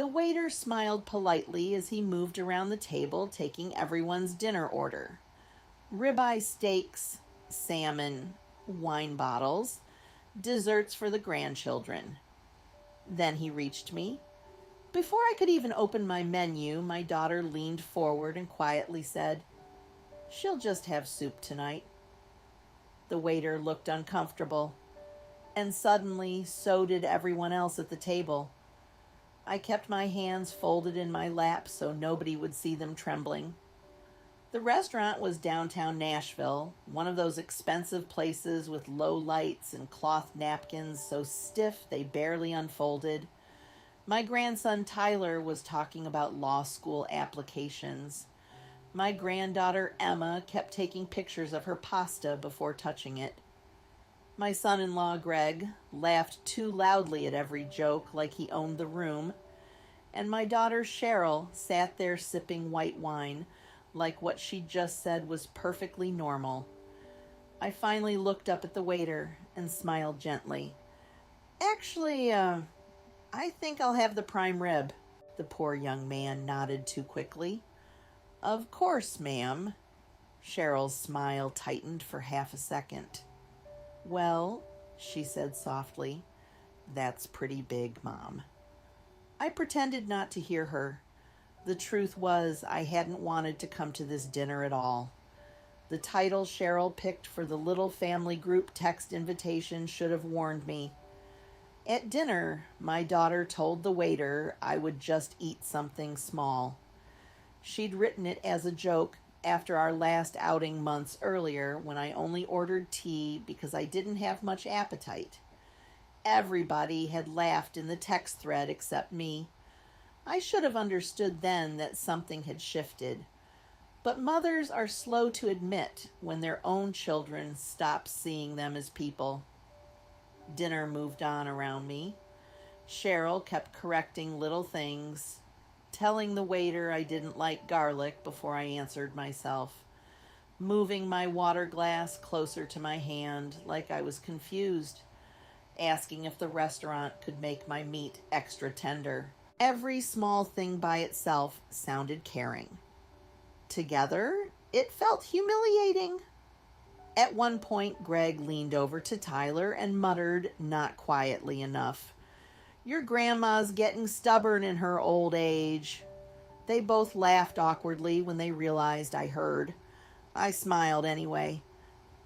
The waiter smiled politely as he moved around the table, taking everyone's dinner order. Ribeye steaks, salmon, wine bottles, desserts for the grandchildren. Then he reached me. Before I could even open my menu, my daughter leaned forward and quietly said, "She'll just have soup tonight." The waiter looked uncomfortable, and suddenly so did everyone else at the table. I kept my hands folded in my lap so nobody would see them trembling. The restaurant was downtown Nashville, one of those expensive places with low lights and cloth napkins so stiff they barely unfolded. My grandson Tyler was talking about law school applications. My granddaughter Emma kept taking pictures of her pasta before touching it. My son-in-law Greg laughed too loudly at every joke like he owned the room, and my daughter Cheryl sat there sipping white wine like what she just said was perfectly normal. I finally looked up at the waiter and smiled gently. "Actually, I think I'll have the prime rib." The poor young man nodded too quickly. "Of course, ma'am." Cheryl's smile tightened for half a second. "Well," she said softly, "that's pretty big, Mom." I pretended not to hear her. The truth was, I hadn't wanted to come to this dinner at all. The title Cheryl picked for the little family group text invitation should have warned me. At dinner, my daughter told the waiter I would just eat something small. She'd written it as a joke after our last outing months earlier when I only ordered tea because I didn't have much appetite. Everybody had laughed in the text thread except me. I should have understood then that something had shifted. But mothers are slow to admit when their own children stop seeing them as people. Dinner moved on around me. Cheryl kept correcting little things, telling the waiter I didn't like garlic before I answered myself, moving my water glass closer to my hand like I was confused, asking if the restaurant could make my meat extra tender. Every small thing by itself sounded caring. Together, it felt humiliating. At one point, Greg leaned over to Tyler and muttered, not quietly enough, "Your grandma's getting stubborn in her old age." They both laughed awkwardly when they realized I heard. I smiled anyway.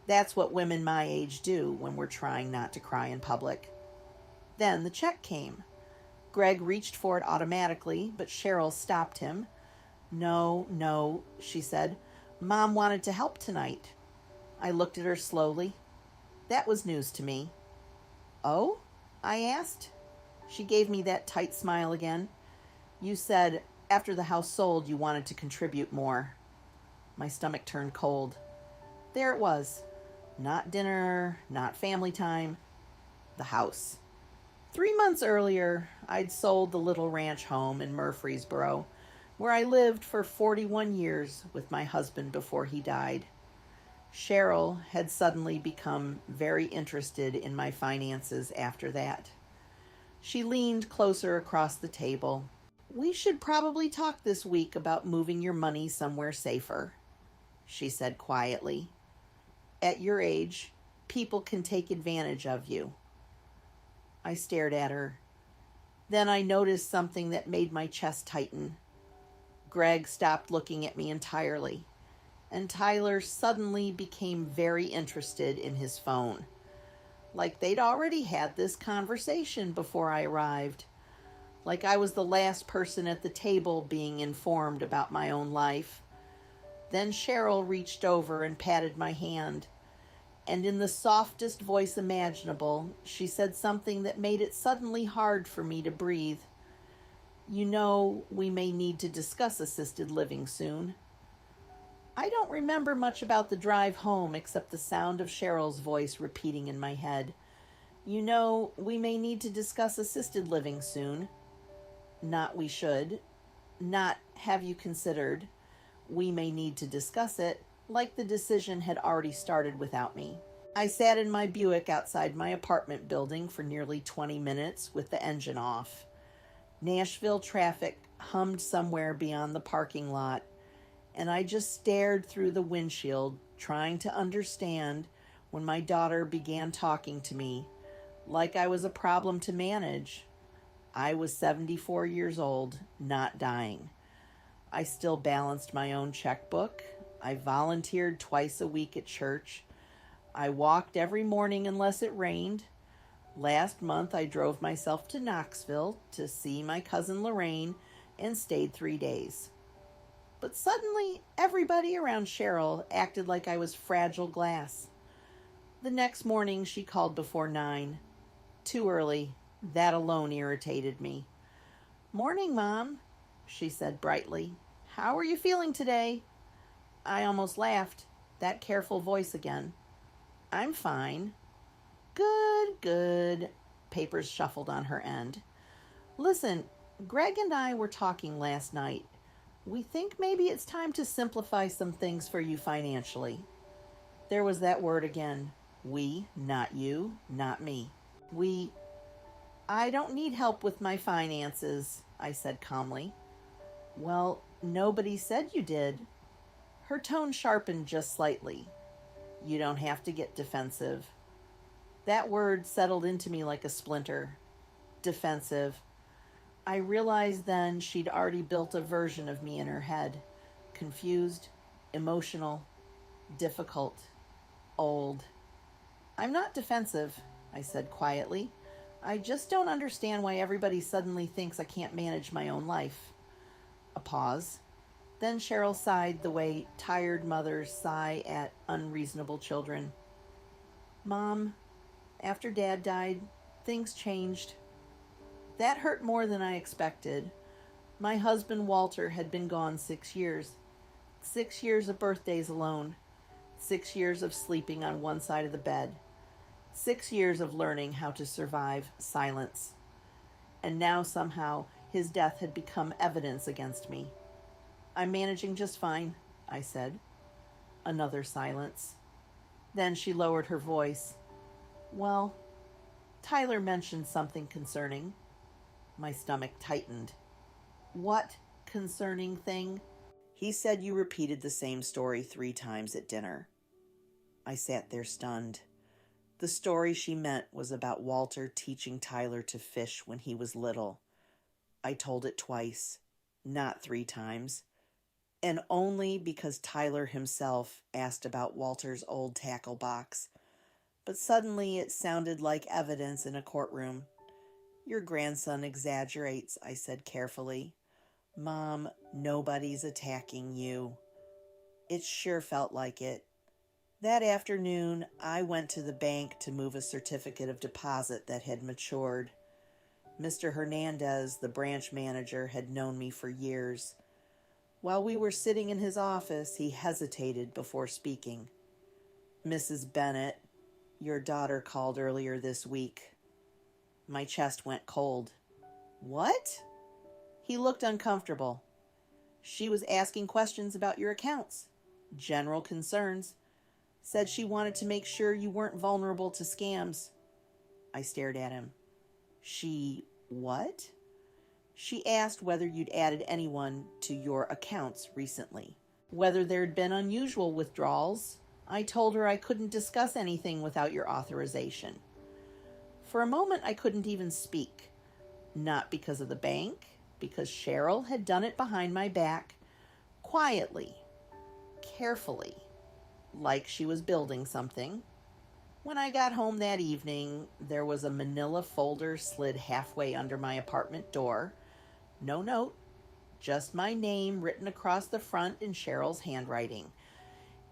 That's what women my age do when we're trying not to cry in public. Then the check came. Greg reached for it automatically, but Cheryl stopped him. No, she said. "Mom wanted to help tonight." I looked at her slowly. That was news to me. "Oh?" I asked. She gave me that tight smile again. "You said after the house sold you wanted to contribute more." My stomach turned cold. There it was. Not dinner, not family time. The house. 3 months earlier, I'd sold the little ranch home in Murfreesboro, where I lived for 41 years with my husband before he died. Cheryl had suddenly become very interested in my finances after that. She leaned closer across the table. "We should probably talk this week about moving your money somewhere safer," she said quietly. "At your age, people can take advantage of you." I stared at her. Then I noticed something that made my chest tighten. Greg stopped looking at me entirely, and Tyler suddenly became very interested in his phone. Like they'd already had this conversation before I arrived. Like I was the last person at the table being informed about my own life. Then Cheryl reached over and patted my hand, and in the softest voice imaginable, she said something that made it suddenly hard for me to breathe. "You know, we may need to discuss assisted living soon." I don't remember much about the drive home except the sound of Cheryl's voice repeating in my head. "You know, we may need to discuss assisted living soon." Not "we should." Not "have you considered." We may need to discuss it, like the decision had already started without me. I sat in my Buick outside my apartment building for nearly 20 minutes with the engine off. Nashville traffic hummed somewhere beyond the parking lot, and I just stared through the windshield, trying to understand when my daughter began talking to me like I was a problem to manage. I was 74 years old, not dying. I still balanced my own checkbook. I volunteered twice a week at church. I walked every morning unless it rained. Last month, I drove myself to Knoxville to see my cousin Lorraine and stayed 3 days. But suddenly, everybody around Cheryl acted like I was fragile glass. The next morning, she called before 9. Too early. That alone irritated me. "Morning, Mom," she said brightly. "How are you feeling today?" I almost laughed. That careful voice again. "I'm fine." "Good, good." Papers shuffled on her end. "Listen, Greg and I were talking last night. We think maybe it's time to simplify some things for you financially." There was that word again. We, not you, not me. I don't need help with my finances," I said calmly. "Well, nobody said you did." Her tone sharpened just slightly. "You don't have to get defensive." That word settled into me like a splinter. Defensive. I realized then she'd already built a version of me in her head. Confused, emotional, difficult, old. "I'm not defensive," I said quietly. "I just don't understand why everybody suddenly thinks I can't manage my own life." A pause. Then Cheryl sighed the way tired mothers sigh at unreasonable children. "Mom, after Dad died, things changed. That hurt more than I expected. My husband Walter had been gone 6 years. 6 years of birthdays alone. 6 years of sleeping on one side of the bed. 6 years of learning how to survive silence. And now somehow his death had become evidence against me. "I'm managing just fine," I said. Another silence. Then she lowered her voice. "Well, Tyler mentioned something concerning." My stomach tightened. "What concerning thing?" "He said you repeated the same story 3 times at dinner." I sat there stunned. The story she meant was about Walter teaching Tyler to fish when he was little. I told it twice, not 3 times, and only because Tyler himself asked about Walter's old tackle box. But suddenly it sounded like evidence in a courtroom. "Your grandson exaggerates," I said carefully. "Mom, nobody's attacking you." It sure felt like it. That afternoon, I went to the bank to move a certificate of deposit that had matured. Mr. Hernandez, the branch manager, had known me for years. While we were sitting in his office, he hesitated before speaking. "Mrs. Bennett, your daughter called earlier this week." My chest went cold. "What?" He looked uncomfortable. "She was asking questions about your accounts. General concerns. Said she wanted to make sure you weren't vulnerable to scams." I stared at him. "She what?" "She asked whether you'd added anyone to your accounts recently, whether there'd been unusual withdrawals. I told her I couldn't discuss anything without your authorization." For a moment, I couldn't even speak. Not because of the bank, because Cheryl had done it behind my back, quietly, carefully, like she was building something. When I got home that evening, there was a manila folder slid halfway under my apartment door. No note, just my name written across the front in Cheryl's handwriting.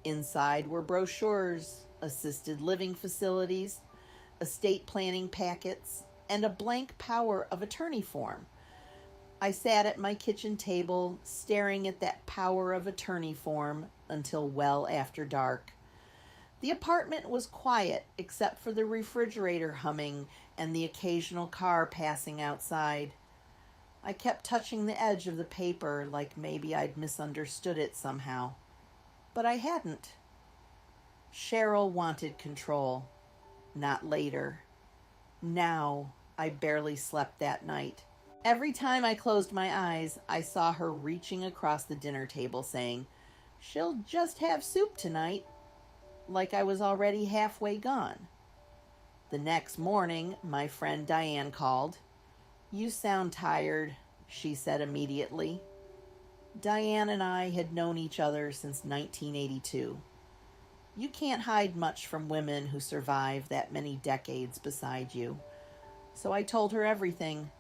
Inside were brochures, assisted living facilities, estate planning packets, and a blank power of attorney form. I sat at my kitchen table, staring at that power of attorney form until well after dark. The apartment was quiet except for the refrigerator humming and the occasional car passing outside. I kept touching the edge of the paper like maybe I'd misunderstood it somehow. But I hadn't. Cheryl wanted control. Not later. Now I barely slept that night. Every time I closed my eyes, I saw her reaching across the dinner table saying, "She'll just have soup tonight," like I was already halfway gone. The next morning, my friend Diane called. "You sound tired," she said immediately. Diane and I had known each other since 1982. You can't hide much from women who survive that many decades beside you. So I told her everything: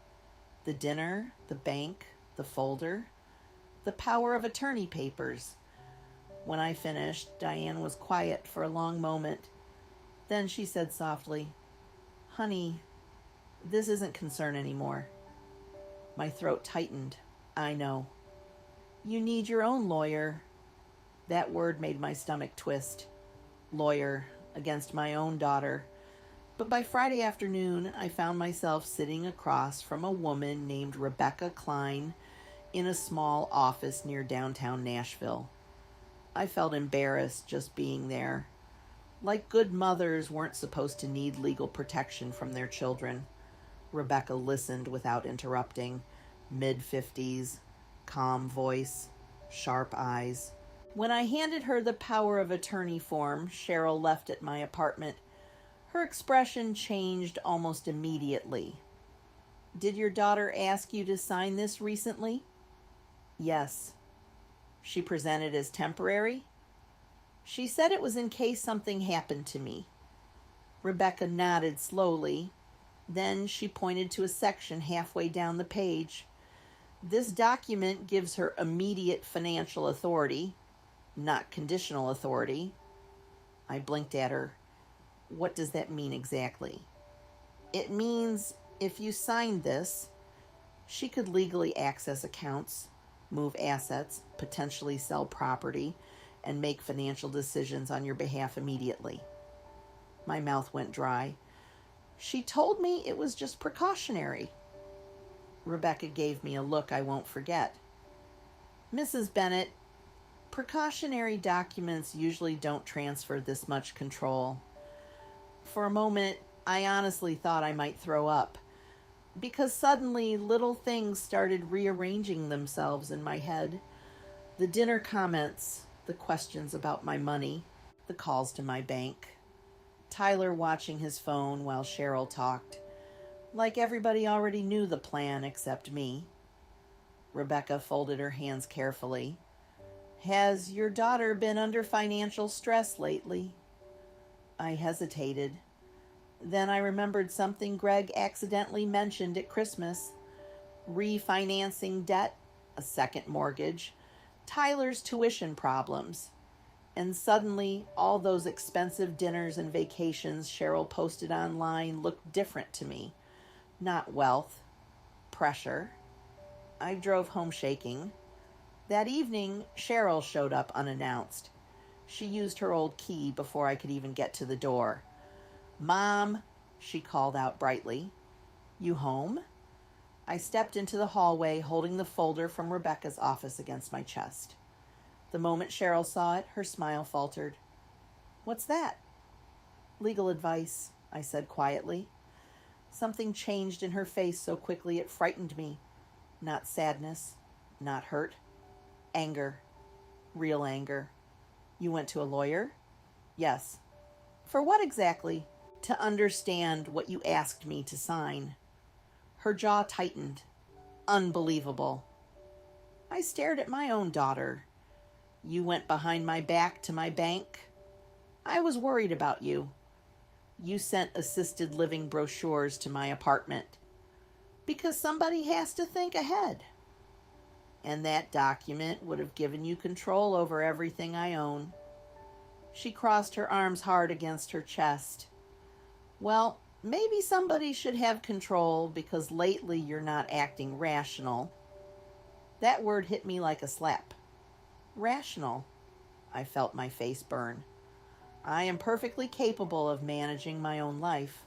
the dinner, the bank, the folder, the power of attorney papers. When I finished, Diane was quiet for a long moment. Then she said softly, "Honey, this isn't concern anymore." My throat tightened. I know. You need your own lawyer. That word made my stomach twist. Lawyer against my own daughter. But by Friday afternoon, I found myself sitting across from a woman named Rebecca Klein in a small office near downtown Nashville. I felt embarrassed just being there. Like good mothers weren't supposed to need legal protection from their children. Rebecca listened without interrupting. Mid-50s, calm voice, sharp eyes. When I handed her the power of attorney form Cheryl left at my apartment, her expression changed almost immediately. "Did your daughter ask you to sign this recently?" "Yes." "She presented as temporary?" "She said it was in case something happened to me." Rebecca nodded slowly. Then she pointed to a section halfway down the page. "This document gives her immediate financial authority, not conditional authority." I blinked at her. "What does that mean exactly?" "It means if you signed this, she could legally access accounts, move assets, potentially sell property, and make financial decisions on your behalf immediately." My mouth went dry. "She told me it was just precautionary." Rebecca gave me a look I won't forget. "Mrs. Bennett, precautionary documents usually don't transfer this much control." For a moment, I honestly thought I might throw up, because suddenly little things started rearranging themselves in my head. The dinner comments, the questions about my money, the calls to my bank, Tyler watching his phone while Cheryl talked, like everybody already knew the plan except me. Rebecca folded her hands carefully. "Has your daughter been under financial stress lately?" I hesitated. Then I remembered something Greg accidentally mentioned at Christmas: refinancing debt, a second mortgage, Tyler's tuition problems. And suddenly, all those expensive dinners and vacations Cheryl posted online looked different to me. Not wealth, pressure. I drove home shaking. That evening, Cheryl showed up unannounced. She used her old key before I could even get to the door. "Mom," she called out brightly. "You home?" I stepped into the hallway, holding the folder from Rebecca's office against my chest. The moment Cheryl saw it, her smile faltered. "What's that?" "Legal advice," I said quietly. Something changed in her face so quickly it frightened me. Not sadness, not hurt. Anger. Real anger. "You went to a lawyer?" "Yes." "For what exactly?" "To understand what you asked me to sign." Her jaw tightened. Unbelievable. I stared at my own daughter. "You went behind my back to my bank?" "I was worried about you." "You sent assisted living brochures to my apartment." "Because somebody has to think ahead." "And that document would have given you control over everything I own." She crossed her arms hard against her chest. "Well, maybe somebody should have control because lately you're not acting rational." That word hit me like a slap. Rational. I felt my face burn. "I am perfectly capable of managing my own life.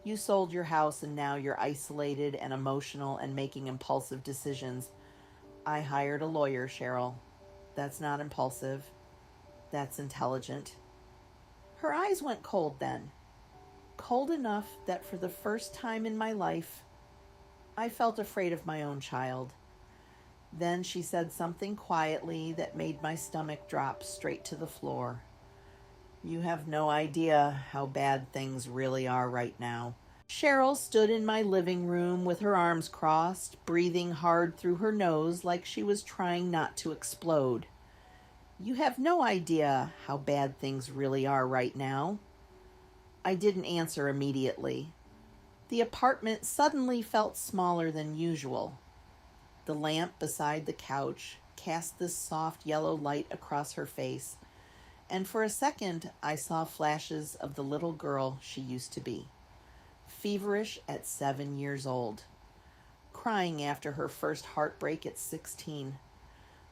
You sold your house and now you're isolated and emotional and making impulsive decisions. I hired a lawyer, Cheryl. That's not impulsive. That's intelligent." Her eyes went cold then. Cold enough that for the first time in my life, I felt afraid of my own child. Then she said something quietly that made my stomach drop straight to the floor. You have no idea how bad things really are right now. Cheryl stood in my living room with her arms crossed, breathing hard through her nose like she was trying not to explode. You have no idea how bad things really are right now. I didn't answer immediately. The apartment suddenly felt smaller than usual. The lamp beside the couch cast this soft yellow light across her face, and for a second I saw flashes of the little girl she used to be. Feverish at 7 years old. Crying after her first heartbreak at 16.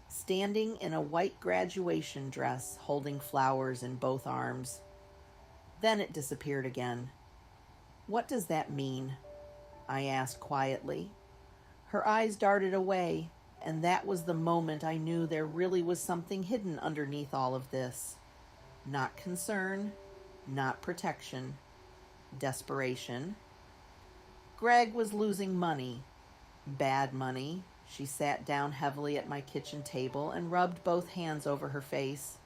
Standing in a white graduation dress, holding flowers in both arms. Then it disappeared again. What does that mean? I asked quietly. Her eyes darted away, and that was the moment I knew there really was something hidden underneath all of this. Not concern, not protection, desperation. Greg was losing money, bad money. She sat down heavily at my kitchen table and rubbed both hands over her face.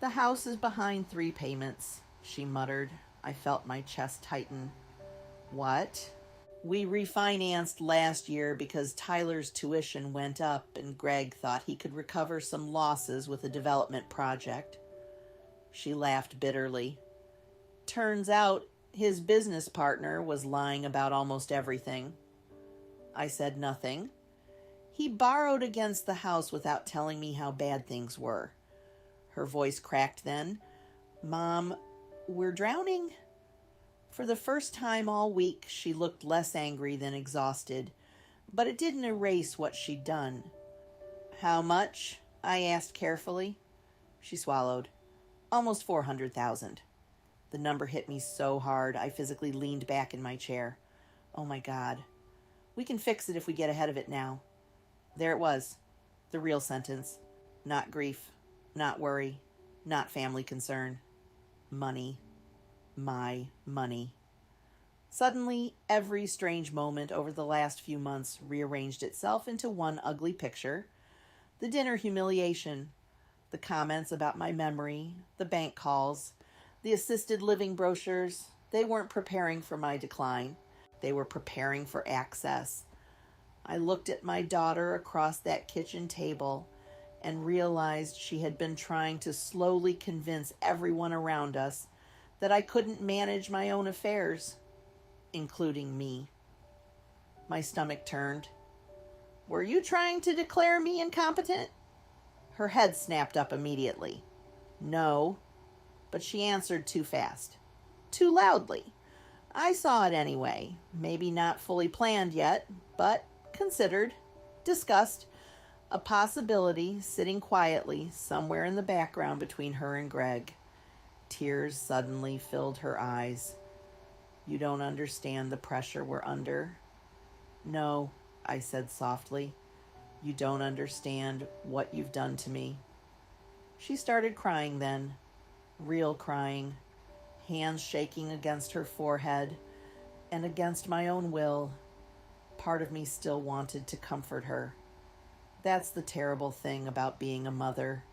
The house is behind 3 payments, she muttered. I felt my chest tighten. What? We refinanced last year because Tyler's tuition went up and Greg thought he could recover some losses with a development project. She laughed bitterly. Turns out his business partner was lying about almost everything. I said nothing. He borrowed against the house without telling me how bad things were. Her voice cracked then. Mom, we're drowning? For the first time all week, she looked less angry than exhausted, but it didn't erase what she'd done. How much? I asked carefully. She swallowed. Almost 400,000. The number hit me so hard, I physically leaned back in my chair. Oh my God. We can fix it if we get ahead of it now. There it was, the real sentence. Not grief, not worry, not family concern. Money. My money. Suddenly, every strange moment over the last few months rearranged itself into one ugly picture. The dinner humiliation, the comments about my memory, the bank calls, the assisted living brochures. They weren't preparing for my decline. They were preparing for access. I looked at my daughter across that kitchen table and realized she had been trying to slowly convince everyone around us that I couldn't manage my own affairs, including me. My stomach turned. Were you trying to declare me incompetent? Her head snapped up immediately. No, but she answered too fast, too loudly. I saw it anyway, maybe not fully planned yet, but considered, discussed, a possibility sitting quietly somewhere in the background between her and Greg. Tears suddenly filled her eyes. You don't understand the pressure we're under. No, I said softly. You don't understand what you've done to me. She started crying then, real crying, hands shaking against her forehead, and against my own will. Part of me still wanted to comfort her. That's the terrible thing about being a mother.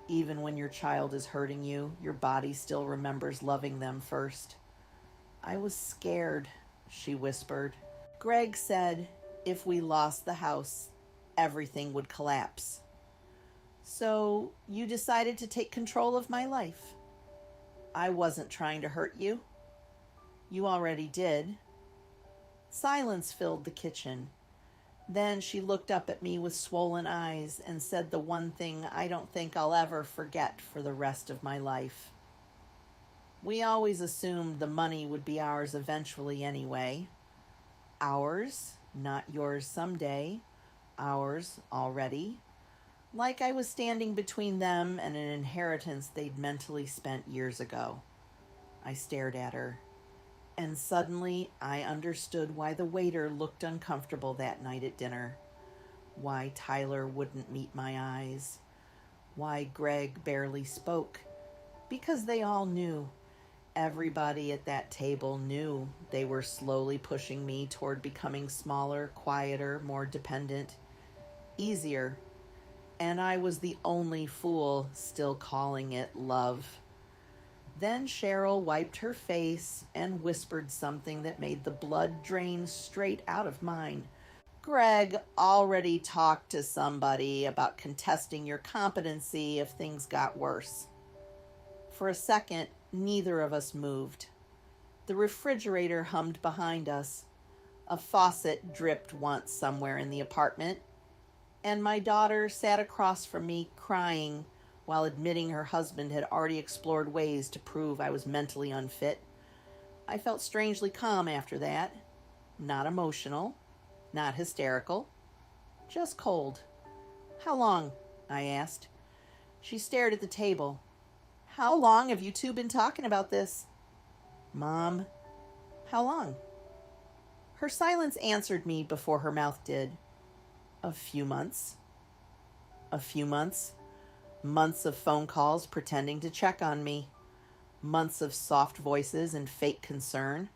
Even when your child is hurting you, your body still remembers loving them first. I was scared, she whispered. Greg said if we lost the house, everything would collapse. So you decided to take control of my life. I wasn't trying to hurt you. You already did. Silence filled the kitchen. Then she looked up at me with swollen eyes and said the one thing I don't think I'll ever forget for the rest of my life. We always assumed the money would be ours eventually anyway. Ours, not yours someday. Ours already. Like I was standing between them and an inheritance they'd mentally spent years ago. I stared at her. And suddenly I understood why the waiter looked uncomfortable that night at dinner. Why Tyler wouldn't meet my eyes. Why Greg barely spoke. Because they all knew. Everybody at that table knew they were slowly pushing me toward becoming smaller, quieter, more dependent, easier. And I was the only fool still calling it love. Then Cheryl wiped her face and whispered something that made the blood drain straight out of mine. Greg already talked to somebody about contesting your competency if things got worse. For a second, neither of us moved. The refrigerator hummed behind us. A faucet dripped once somewhere in the apartment, and my daughter sat across from me crying while admitting her husband had already explored ways to prove I was mentally unfit. I felt strangely calm after that. Not emotional, not hysterical, just cold. "How long?" I asked. She stared at the table. "How long have you two been talking about this?" "Mom, how long?" Her silence answered me before her mouth did. "A few months." A few months. Months of phone calls pretending to check on me. Months of soft voices and fake concern.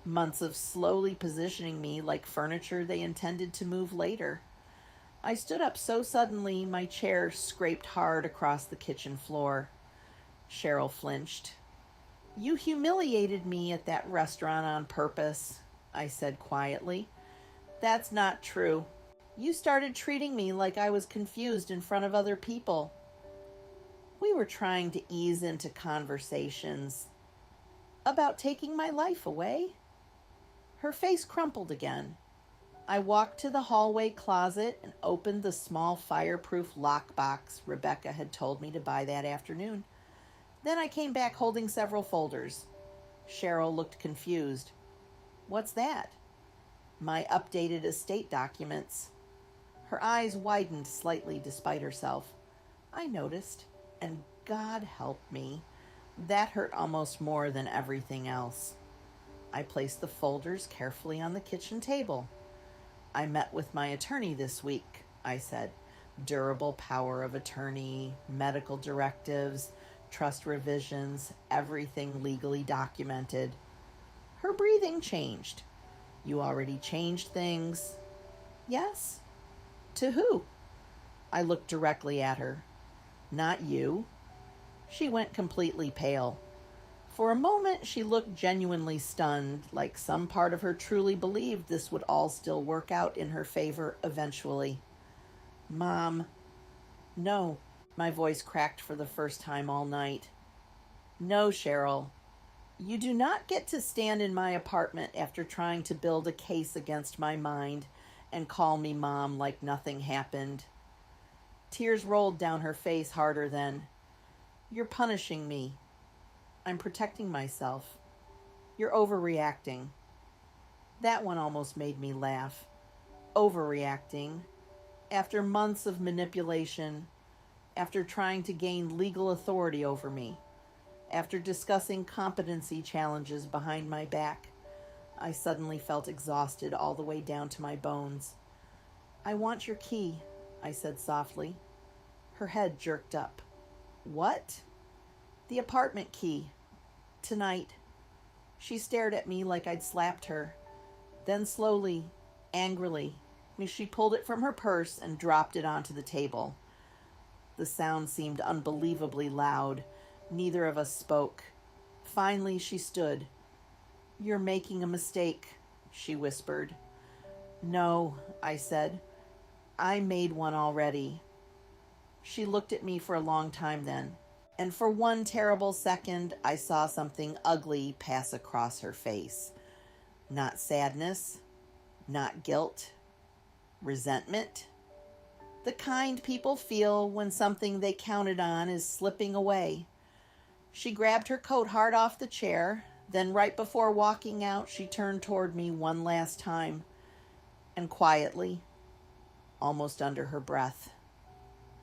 Months of slowly positioning me like furniture they intended to move later. I stood up so suddenly my chair scraped hard across the kitchen floor. Cheryl flinched. "You humiliated me at that restaurant on purpose," I said quietly. "That's not true. You started treating me like I was confused in front of other people." We were trying to ease into conversations about taking my life away. Her face crumpled again. I walked to the hallway closet and opened the small fireproof lockbox Rebecca had told me to buy that afternoon. Then I came back holding several folders. Cheryl looked confused. "What's that?" "My updated estate documents." Her eyes widened slightly despite herself. I noticed, and God help me, that hurt almost more than everything else. I placed the folders carefully on the kitchen table. "I met with my attorney this week," I said. "Durable power of attorney, medical directives, trust revisions, everything legally documented." Her breathing changed. "You already changed things?" "Yes." "To who?" I looked directly at her. "Not you." She went completely pale. For a moment, she looked genuinely stunned, like some part of her truly believed this would all still work out in her favor eventually. "Mom." "No." My voice cracked for the first time all night. "No, Cheryl. You do not get to stand in my apartment after trying to build a case against my mind and call me mom like nothing happened." Tears rolled down her face harder then. "You're punishing me." "I'm protecting myself." "You're overreacting." That one almost made me laugh. Overreacting. After months of manipulation, after trying to gain legal authority over me, after discussing competency challenges behind my back, I suddenly felt exhausted all the way down to my bones. "I want your key," I said softly. Her head jerked up. "What?" "The apartment key. Tonight." She stared at me like I'd slapped her. Then slowly, angrily, she pulled it from her purse and dropped it onto the table. The sound seemed unbelievably loud. Neither of us spoke. Finally, she stood. "You're making a mistake," she whispered. "No," I said. "I made one already." She looked at me for a long time then, and for one terrible second, I saw something ugly pass across her face. Not sadness, not guilt, resentment. The kind people feel when something they counted on is slipping away. She grabbed her coat hard off the chair, then right before walking out, she turned toward me one last time, and quietly, almost under her breath,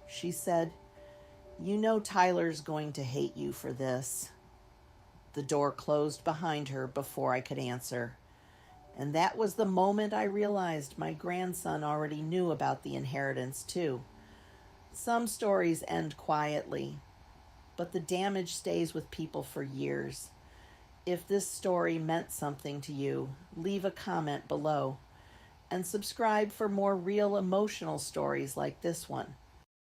she said, "You know Tyler's going to hate you for this." The door closed behind her before I could answer. And that was the moment I realized my grandson already knew about the inheritance too. Some stories end quietly, but the damage stays with people for years. If this story meant something to you, leave a comment below and subscribe for more real emotional stories like this one.